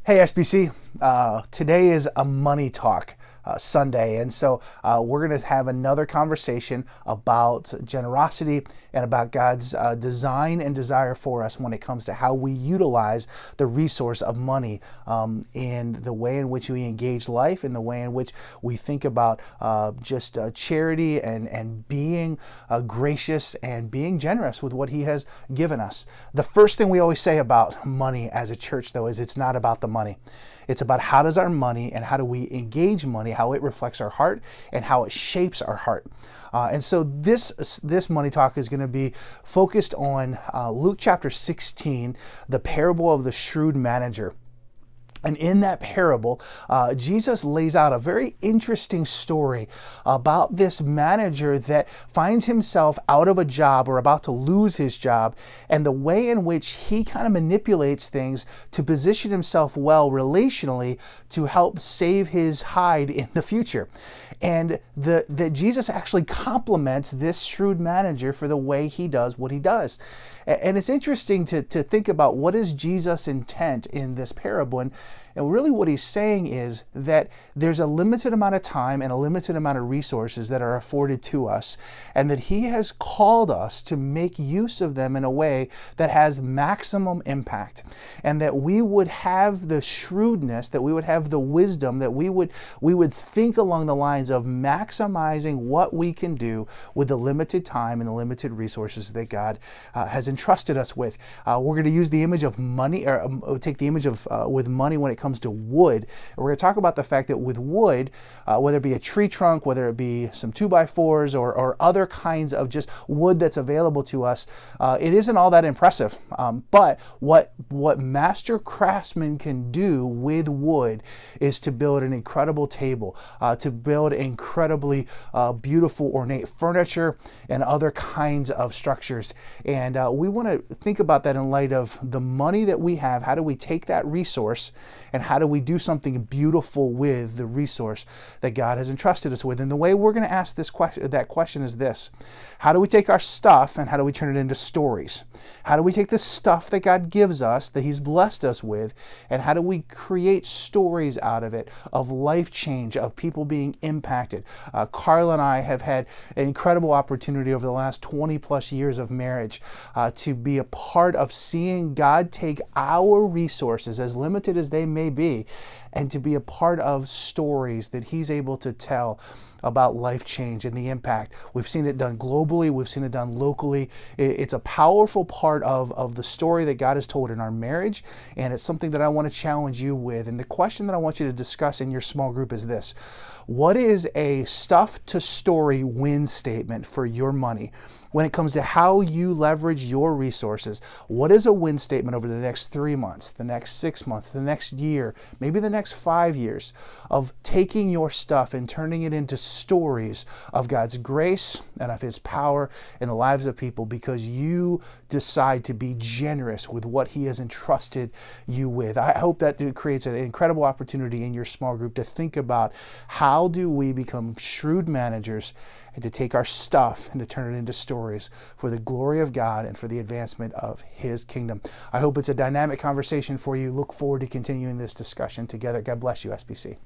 Hey SBC, today is a money talk Sunday, and so we're going to have another conversation about generosity and about God's design and desire for us when it comes to how we utilize the resource of money in the way in which we engage life, in the way in which we think about just charity and being gracious and being generous with what He has given us. The first thing we always say about money as a church, though, is it's not about the money. It's about how does our money and how do we engage money, how it reflects our heart and how it shapes our heart. And so this money talk is going to be focused on Luke chapter 16, the parable of the shrewd manager. And in that parable, Jesus lays out a very interesting story about this manager that finds himself out of a job or about to lose his job, and the way in which he kind of manipulates things to position himself well relationally to help save his hide in the future. And that Jesus actually compliments this shrewd manager for the way he does what he does. And it's interesting to think about what is Jesus' intent in this parable. And really what he's saying is that there's a limited amount of time and a limited amount of resources that are afforded to us, and that he has called us to make use of them in a way that has maximum impact, and that we would have the shrewdness, that we would have the wisdom, that we would think along the lines of maximizing what we can do with the limited time and the limited resources that God has entrusted us with. We're going to use the image of money, or take the image of with money when it comes to wood. And we're going to talk about the fact that with wood, whether it be a tree trunk, whether it be some 2x4s or other kinds of just wood that's available to us, it isn't all that impressive. But what master craftsmen can do with wood is to build an incredible table, to build incredibly beautiful ornate furniture and other kinds of structures. And we want to think about that in light of the money that we have. How do we take that resource and how do we do something beautiful with the resource that God has entrusted us with? And the way we're going to ask that question is this: how do we take our stuff and how do we turn it into stories? How do we take the stuff that God gives us, that He's blessed us with, and how do we create stories out of it, of life change, of people being impacted? Carla and I have had an incredible opportunity over the last 20 plus years of marriage to be a part of seeing God take our resources, as limited as they may be, and to be a part of stories that He's able to tell about life change and the impact. We've seen it done globally. We've seen it done locally. It's a powerful part of the story that God has told in our marriage, and it's something that I want to challenge you with. And the question that I want you to discuss in your small group is this: what is a stuff to story win statement for your money? When it comes to how you leverage your resources, what is a win statement over the next 3 months, the next 6 months, the next year, maybe the next 5 years, of taking your stuff and turning it into stories of God's grace and of His power in the lives of people because you decide to be generous with what He has entrusted you with? I hope that it creates an incredible opportunity in your small group to think about how do we become shrewd managers and to take our stuff and to turn it into stories for the glory of God and for the advancement of His kingdom. I hope it's a dynamic conversation for you. Look forward to continuing this discussion together. God bless you, SBC.